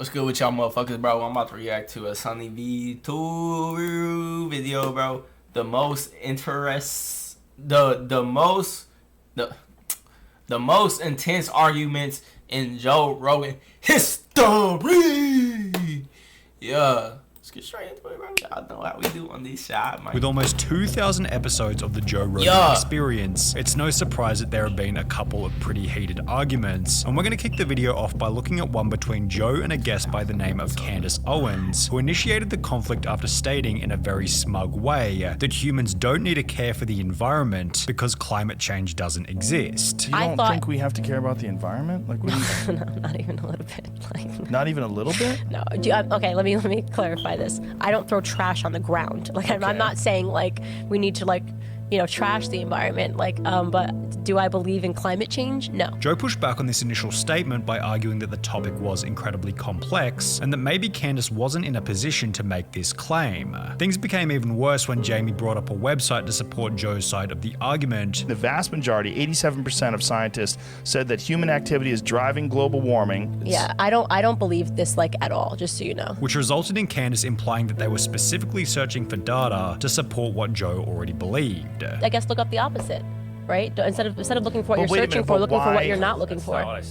What's good with y'all motherfuckers, bro? I'm about to react to a Sunny V2 video, bro. The most intense arguments in Joe Rogan history. Yeah. Let's get straight into it, bro. Y'all know how we do on these side, man. With almost 2,000 episodes of the Joe Rogan Experience, it's no surprise that there have been a couple of pretty heated arguments. And we're going to kick the video off by looking at one between Joe and a guest by the name of Candace Owens, who initiated the conflict after stating in a very smug way that humans don't need to care for the environment because climate change doesn't exist. You don't think we have to care about the environment? Like, what do you No, not even a little bit. Not even a little bit? No. Okay, let me clarify this. I don't throw trash on the ground. Like, I'm not saying like we need to trash the environment. But do I believe in climate change? No. Joe pushed back on this initial statement by arguing that the topic was incredibly complex and that maybe Candace wasn't in a position to make this claim. Things became even worse when Jamie brought up a website to support Joe's side of the argument. The vast majority, 87% of scientists, said that human activity is driving global warming. Yeah, I don't believe this at all, just so you know. Which resulted in Candace implying that they were specifically searching for data to support what Joe already believed. I guess look up the opposite. Right? Instead of looking for what you're searching for, looking for what you're not looking for. I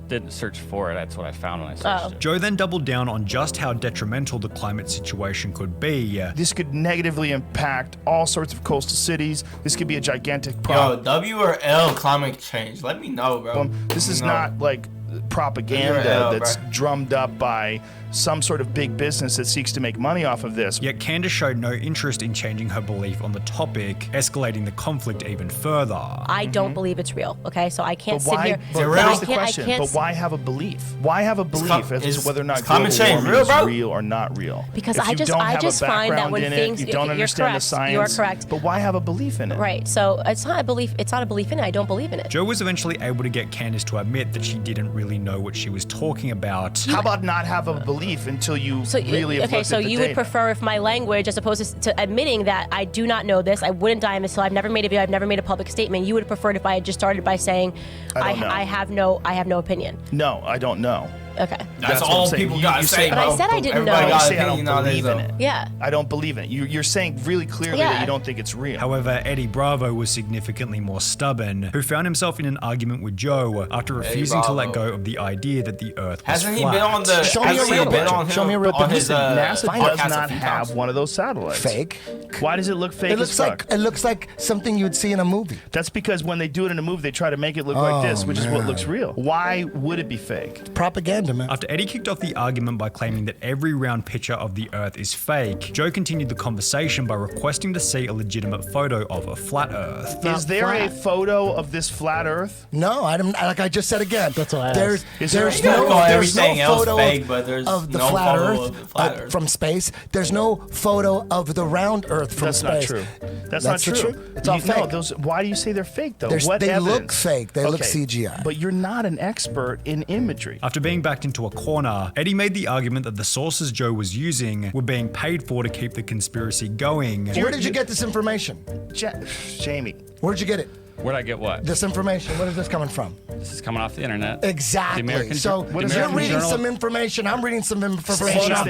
didn't search for it. That's what I found when I searched it. Joe then doubled down on just how detrimental the climate situation could be. This could negatively impact all sorts of coastal cities. This could be a gigantic problem. Yo, W or L climate change? Let me know, bro. This is not like propaganda that's drummed up by some sort of big business that seeks to make money off of this. Yet Candace showed no interest in changing her belief on the topic, escalating the conflict even further. I don't believe it's real, okay? So I can't sit here. That's the question. But why have a belief? Why have a belief as to whether or not global warming is real or not real? Because I just find that when things you don't understand the science. You are correct. But why have a belief in it? Right. So it's not a belief. It's not a belief in it. I don't believe in it. Joe was eventually able to get Candace to admit that she didn't really know what she was talking about. How about not have a belief until you really have looked at the data? You would prefer if my language, as opposed to admitting that I do not know this, I wouldn't die until I've never made a video, I've never made a public statement. You would have preferred if I had just started by saying I have no opinion. No, I don't know. Okay. That's all people gotta say, bro. But I said I didn't know. You say I don't believe in it. Yeah. I don't believe in it. You're saying really clearly that you don't think it's real. However, Eddie Bravo was significantly more stubborn, who found himself in an argument with Joe after refusing to let go of the idea that the Earth was Hasn't flat. he been on the? Show me a real picture. Show me a real picture. Listen, NASA does not have one of those satellites. Fake. Why does it look fake? It looks like something you'd see in a movie. That's because when they do it in a movie, they try to make it look like this, which is what looks real. Why would it be fake? It's propaganda, man. After Eddie kicked off the argument by claiming that every round picture of the Earth is fake, Joe continued the conversation by requesting to see a legitimate photo of a flat Earth. Is there a photo of this flat Earth? No, I don't. Like I just said again. That's what I asked. There's no photo of the flat Earth from space. There's no photo of the round Earth from space. That's not true. That's not true. It's all fake. No, why do you say they're fake though? They look fake. They look CGI. But you're not an expert in imagery. After being backed into a corner, Eddie made the argument that the sources Joe was using were being paid for to keep the conspiracy going. Where did you get this information? Jamie. Where did you get it? Where'd I get what? This information. Where is this coming from? This is coming off the internet. Exactly. So you're reading some information. I'm reading some information. Slow down.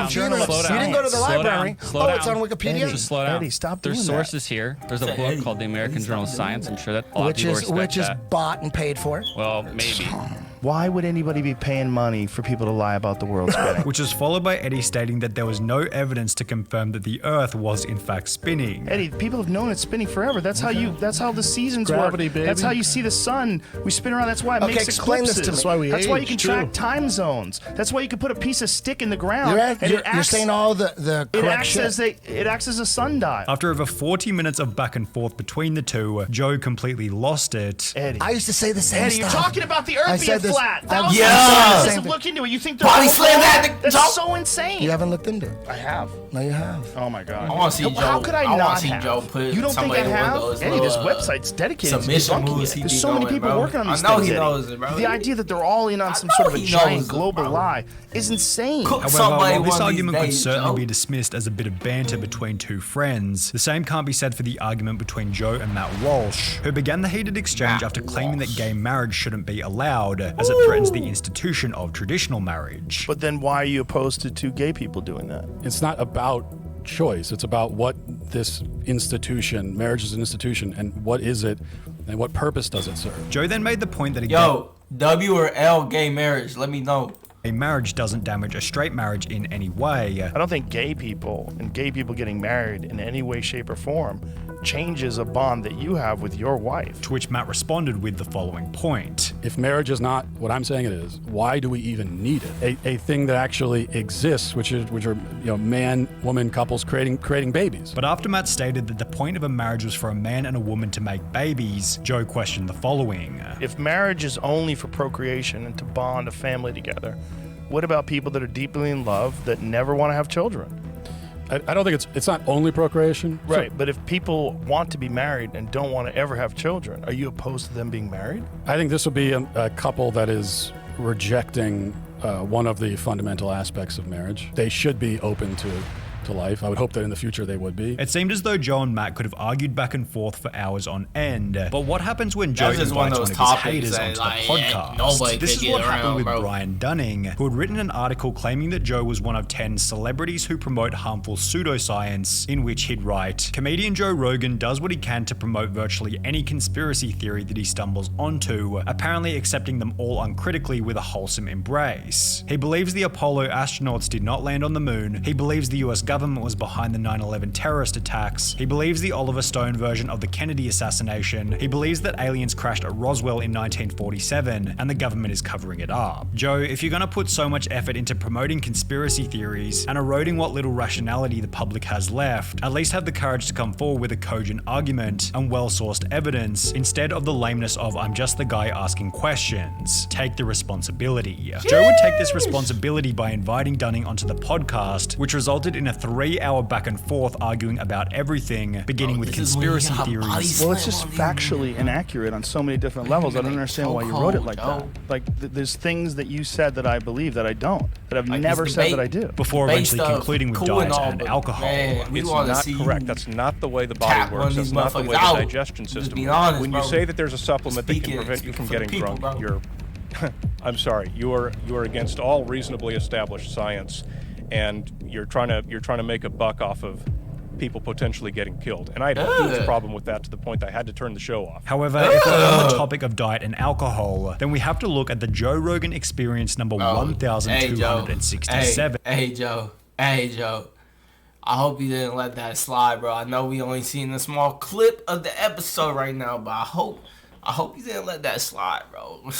You didn't go to the library. Slow down. It's on Wikipedia. Just slow down. Eddie, stop doing There's sources here. There's a book called The American Journal of Science. I'm sure that a lot of people respect which is that. bought and paid for. Well, maybe. Why would anybody be paying money for people to lie about the world spinning? Which was followed by Eddie stating that there was no evidence to confirm that the Earth was in fact spinning. Eddie, people have known it's spinning forever. That's how the seasons Gravity, work. baby. That's how you see the sun. We spin around. That's why it makes explain this eclipses. to me. That's why you can track time zones. That's why you can put a piece of stick in the ground. You're saying all the correct shit. It acts as a sundial. After over 40 minutes of back and forth between the two, Joe completely lost it. Eddie. I used to say the same Eddie, stuff. you're talking about the Earth being flat. Look into it. You think Body slam that? That's so insane. You haven't looked into it. I have. No, you have. Oh my God. I want to see Joe. How could I not want to see have? Joe put You don't think I have? Eddie, this website's dedicated to debunking it. There's so many people working on these things. I know he knows it, bro. The idea that they're all in on some sort of a giant global lie is insane. However, while this argument could certainly be dismissed as a bit of banter between two friends, the same can't be said for the argument between Joe and Matt Walsh, who began the heated exchange after claiming that gay marriage shouldn't be allowed, as it threatens the institution of traditional marriage. But then why are you opposed to two gay people doing that? It's not about choice. It's about what this institution, marriage is an institution, and what is it, and what purpose does it serve. Joe then made the point that W or L gay marriage, let me know. a marriage doesn't damage a straight marriage in any way. I don't think gay people and gay people getting married in any way, shape, or form changes a bond that you have with your wife. To which Matt responded with the following point. If marriage is not what I'm saying it is, why do we even need it? A thing that actually exists, which are man, woman couples creating babies. But after Matt stated that the point of a marriage was for a man and a woman to make babies, Joe questioned the following. If marriage is only for procreation and to bond a family together, what about people that are deeply in love that never want to have children? I don't think it's not only procreation. Right, but if people want to be married and don't want to ever have children, are you opposed to them being married? I think this will be a couple that is rejecting one of the fundamental aspects of marriage. They should be open to life. I would hope that in the future they would be. It seemed as though Joe and Matt could have argued back and forth for hours on end. But what happens when Joe invites one of his haters onto the podcast? This is what happened with Brian Dunning, who had written an article claiming that Joe was one of 10 celebrities who promote harmful pseudoscience, in which he'd write, "Comedian Joe Rogan does what he can to promote virtually any conspiracy theory that he stumbles onto, apparently accepting them all uncritically with a wholesome embrace. He believes the Apollo astronauts did not land on the moon. He believes the US government was behind the 9/11 terrorist attacks. He believes the Oliver Stone version of the Kennedy assassination. He believes that aliens crashed at Roswell in 1947 and the government is covering it up. Joe, if you're gonna put so much effort into promoting conspiracy theories and eroding what little rationality the public has left, at least have the courage to come forward with a cogent argument and well-sourced evidence instead of the lameness of I'm just the guy asking questions. Take the responsibility." Joe would take this responsibility by inviting Dunning onto the podcast, which resulted in a 3-hour back and forth arguing about everything, beginning with conspiracy theories. Well, it's just factually inaccurate on so many different levels. I don't understand why you wrote it like that. Like, there's things that you said that I believe that I don't, that I've never said that I do. Before eventually concluding with diet and alcohol. It's not correct. That's not the way the body works. That's not the way the digestion system works. When you say that there's a supplement that can prevent you from getting drunk, you're I'm sorry, you're against all reasonably established science, and you're trying to make a buck off of people potentially getting killed. And I had a huge problem with that to the point that I had to turn the show off. However, if we're on the topic of diet and alcohol, then we have to look at the Joe Rogan Experience number 1267. Hey Joe. I hope you didn't let that slide, bro. I know we only seen a small clip of the episode right now, but I hope you didn't let that slide, bro.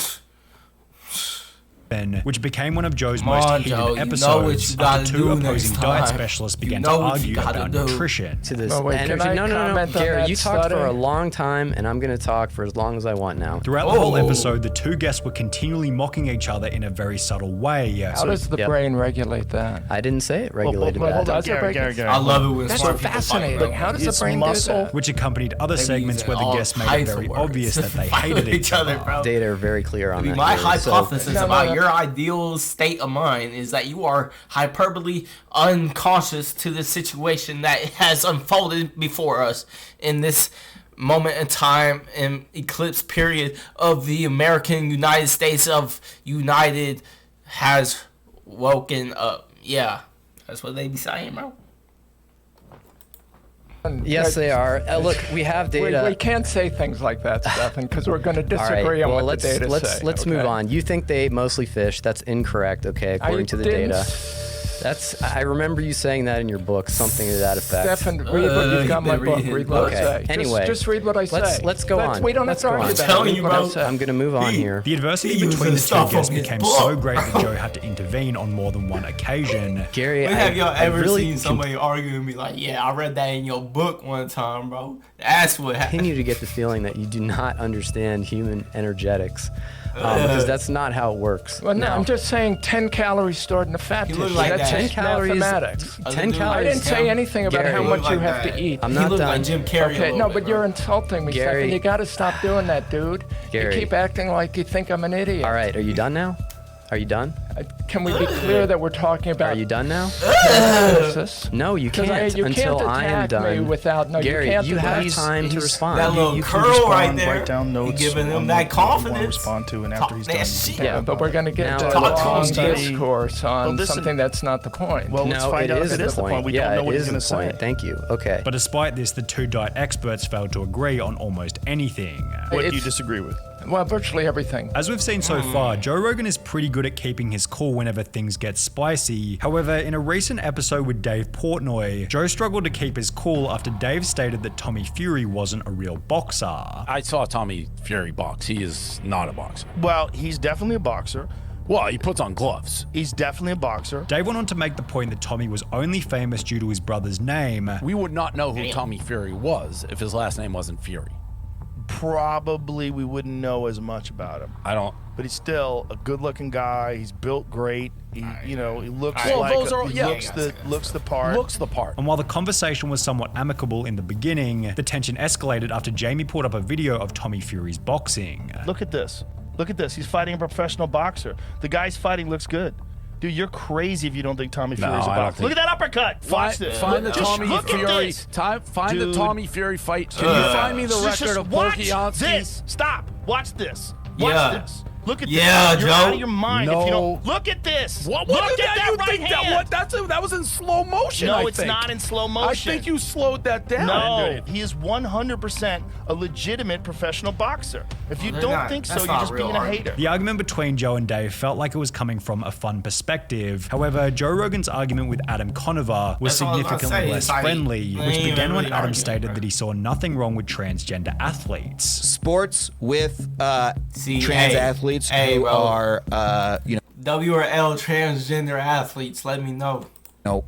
Which became one of Joe's most heated episodes after two opposing diet specialists began to argue about nutrition. To this energy. No, Gary, you talked for a long time, and I'm going to talk for as long as I want now. Throughout the whole episode, the two guests were continually mocking each other in a very subtle way. How does the brain regulate that? I didn't say it regulated that. I love it when that's so fascinating. How does the brain do that? Which accompanied other segments where the guests made it very obvious that they hated each other. Bro. Data are very clear on that. My hypothesis about your ideal state of mind is that you are hyperbole unconscious to the situation that has unfolded before us in this moment in time and eclipse period of the American United States of United has woken up. Yeah, that's what they be saying, bro. Yes, they are. Look, we have data. We can't say things like that, Stefan, because we're going to disagree on what the data say. Let's move on. You think they ate mostly fish. That's incorrect, okay, according to the data. I remember you saying that in your book, something to that effect. Stefan, read what you've got in my book. Read what I say. Anyway, just read what I say. Let's go on. We don't have to argue about it. I'm going to move on here. The adversity between the two guests became so great that Joe had to intervene on more than one occasion. Gary, have y'all ever seen somebody argue and be like, "Yeah, I read that in your book one time, bro"? That's what happened. I continue to get the feeling that you do not understand human energetics. Because that's not how it works. Well, no, I'm just saying 10 calories stored in the fat tissue. Like that's 10 calories. Mathematics. 10 calories. I didn't say anything about how much you have to eat. I'm not done. Like Jim Carrey. Okay, no, but you're insulting me, Gary, Stefan. You got to stop doing that, dude. Gary. You keep acting like you think I'm an idiot. All right, are you done now? Are you done? Can we be clear that we're talking about? Are you done now? No, you 'Cause can't you until can't I am attack me done. without. No, Gary, you can't. you have time to respond. That little You can curl respond, right there. write down notes giving him on that what you want to confidence. respond to, and after he's Talk that done, shit. Yeah, but we're going to get Now, to a talk to long him, discourse on something that's not the point. Well, let's No, find it out is if it is the point. We yeah, don't know it what he's is going the to say. point. Thank you. Okay. But despite this, the two diet experts failed to agree on almost anything. What do you disagree with? Well, virtually everything. As we've seen so far, Joe Rogan is pretty good at keeping his cool whenever things get spicy. However, in a recent episode with Dave Portnoy, Joe struggled to keep his cool after Dave stated that Tommy Fury wasn't a real boxer. I saw Tommy Fury box. He is not a boxer. Well, he's definitely a boxer. Well, he puts on gloves. He's definitely a boxer. Dave went on to make the point that Tommy was only famous due to his brother's name. We would not know who Tommy Fury was if his last name wasn't Fury. Probably we wouldn't know as much about him. I don't. But he's still a good-looking guy. He's built great. He, he looks Well, like those are- he yeah. looks the part. Looks the part. And while the conversation was somewhat amicable in the beginning, the tension escalated after Jamie pulled up a video of Tommy Fury's boxing. Look at this. Look at this. He's fighting a professional boxer. The guy's fighting looks good. Dude, you're crazy if you don't think Tommy Fury's a boxer. Look at that uppercut. Watch this. Find the Just Tommy look at Fury. this. Find the Dude. Tommy Fury fight. Can you find me the Just record of watch Volkanovski? this. Stop. Watch this. Watch Yeah. this. Look at Yeah, this. You're Joe. out of your mind if you No. don't. Look at this. What? Look What at that you right think hand. that was in slow motion. No, I it's think. not in slow I motion. think you slowed that down. No, he is 100% a legitimate professional boxer. If you They're don't not- think so, that's you're not just real being a argument. hater. The argument between Joe and Dave felt like it was coming from a fun perspective. However, Joe Rogan's argument with Adam Conover was That's all I was about to significantly say. less It's like, friendly, they which ain't began even when really Adam arguing, stated bro. that he saw nothing wrong with transgender athletes. Sports with See, trans hey, athletes hey, who bro. are W or L transgender athletes, let me know.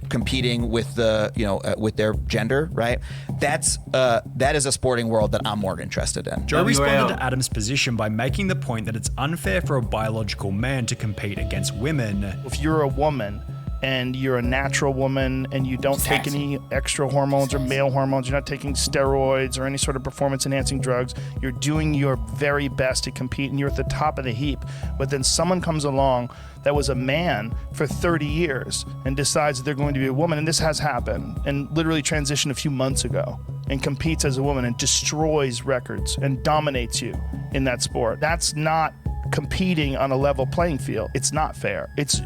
competing with the with their gender, right? That is a sporting world that I'm more interested in. Joe WL. responded to Adam's position by making the point that it's unfair for a biological man to compete against women. If you're a woman and you're a natural woman and you don't take any extra hormones or male hormones, you're not taking steroids or any sort of performance-enhancing drugs, you're doing your very best to compete and you're at the top of the heap. But then someone comes along that was a man for 30 years and decides that they're going to be a woman, and this has happened, and literally transitioned a few months ago, and competes as a woman and destroys records and dominates you in that sport. That's not competing on a level playing field. It's not fair. It's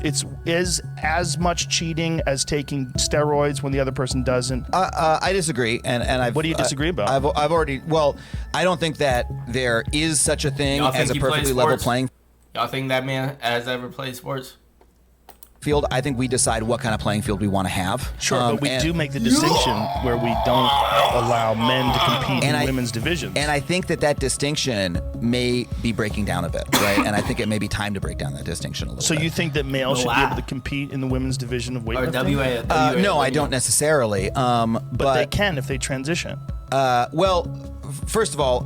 as much cheating as taking steroids when the other person doesn't. I disagree, and I've. What do you disagree about? I've already. Well, I don't think that there is such a thing Y'all as a think he plays perfectly level sports? playing Y'all think that man has ever played sports? field. I think we decide what kind of playing field we want to have. Sure, but we do make the distinction where we don't allow men to compete in women's divisions. And I think that distinction may be breaking down a bit, right? And I think it may be time to break down that distinction a little bit. So you think that males should be able to compete in the women's division of weightlifting? No, I don't necessarily. But they can if they transition. Well, first of all,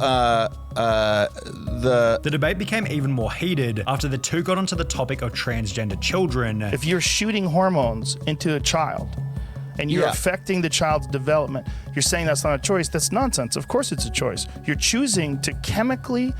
the debate became even more heated after the two got onto the topic of transgender children. If you're shooting hormones into a child and you're affecting the child's development, you're saying that's not a choice. That's nonsense. Of course it's a choice. You're choosing to chemically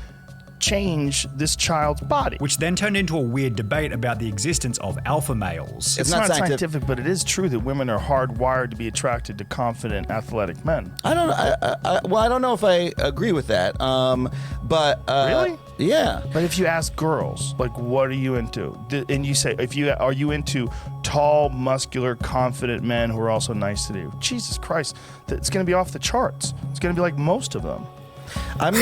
change this child's body. Which then turned into a weird debate about the existence of alpha males. It's not scientific, but it is true that women are hardwired to be attracted to confident, athletic men. I don't know if I agree with that. But really? Yeah. But if you ask girls, like, what are you into? And you say, are you into tall, muscular, confident men who are also nice to you? Jesus Christ, it's going to be off the charts. It's going to be like most of them. I'm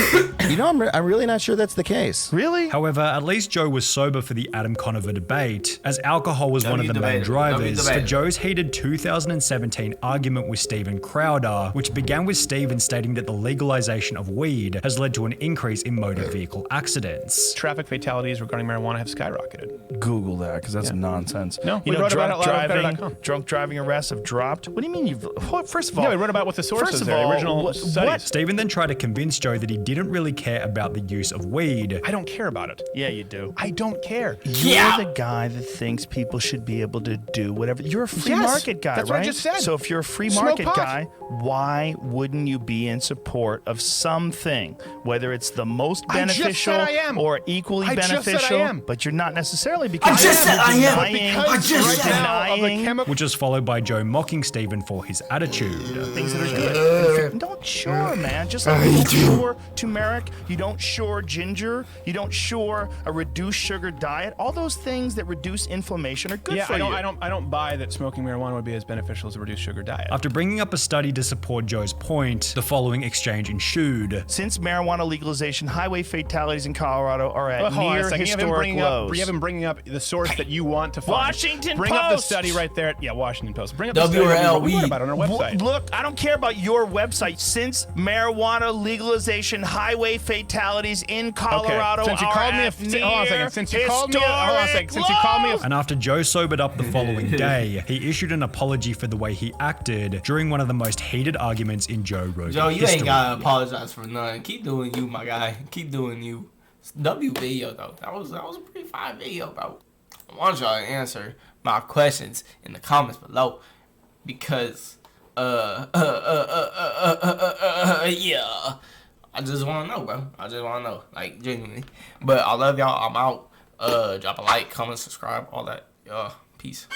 really not sure that's the case. Really? However, at least Joe was sober for the Adam Conover debate, as alcohol was one of the main drivers for Joe's heated 2017 argument with Steven Crowder, which began with Steven stating that the legalization of weed has led to an increase in motor vehicle accidents. Traffic fatalities regarding marijuana have skyrocketed. Google that, because that's nonsense. No, you we know, wrote about it live on better.com. drunk driving arrests have dropped. What do you mean you've? First of all, yeah, we wrote about what the sources first of are, all, the original studies. Steven then tried to convince convinced Joe that he didn't really care about the use of weed. I don't care about it. Yeah, you do. I don't care. You're the guy that thinks people should be able to do whatever. You're a free market guy, that's right? What I just said. So if you're a free market guy, why wouldn't you be in support of something, whether it's the most beneficial or equally beneficial? But you're not necessarily, because which is followed by Joe mocking Stephen for his attitude. Things that are good. You don't shore, man. Just like you don't shore turmeric, you don't shore ginger, you don't shore a reduced sugar diet. All those things that reduce inflammation are good for you. I don't buy that smoking marijuana would be as beneficial as a reduced sugar diet. After bringing up a study to support Joe's point, the following exchange ensued. Since marijuana legalization, highway fatalities in Colorado are at near historic lows. You have him bringing up the source that you want to find. Washington Bring Post. up the study right there. Yeah, Washington Post. Bring up the study we wrote about on our website. Look, I don't care about your website. Since marijuana legalization, highway fatalities in Colorado Since you called me And after Joe sobered up the following day, he issued an apology for the way he acted during one of the most heated arguments in Joe Rogan Joe, you history. ain't gotta apologize for nothing. Keep doing you, my guy. Keep doing you. W video though. That was a pretty fine video, bro. I want y'all to answer my questions in the comments below, because yeah, I just want to know, bro. I just want to know, like, genuinely. But I love y'all. I'm out. Drop a like, comment, subscribe, all that. Peace.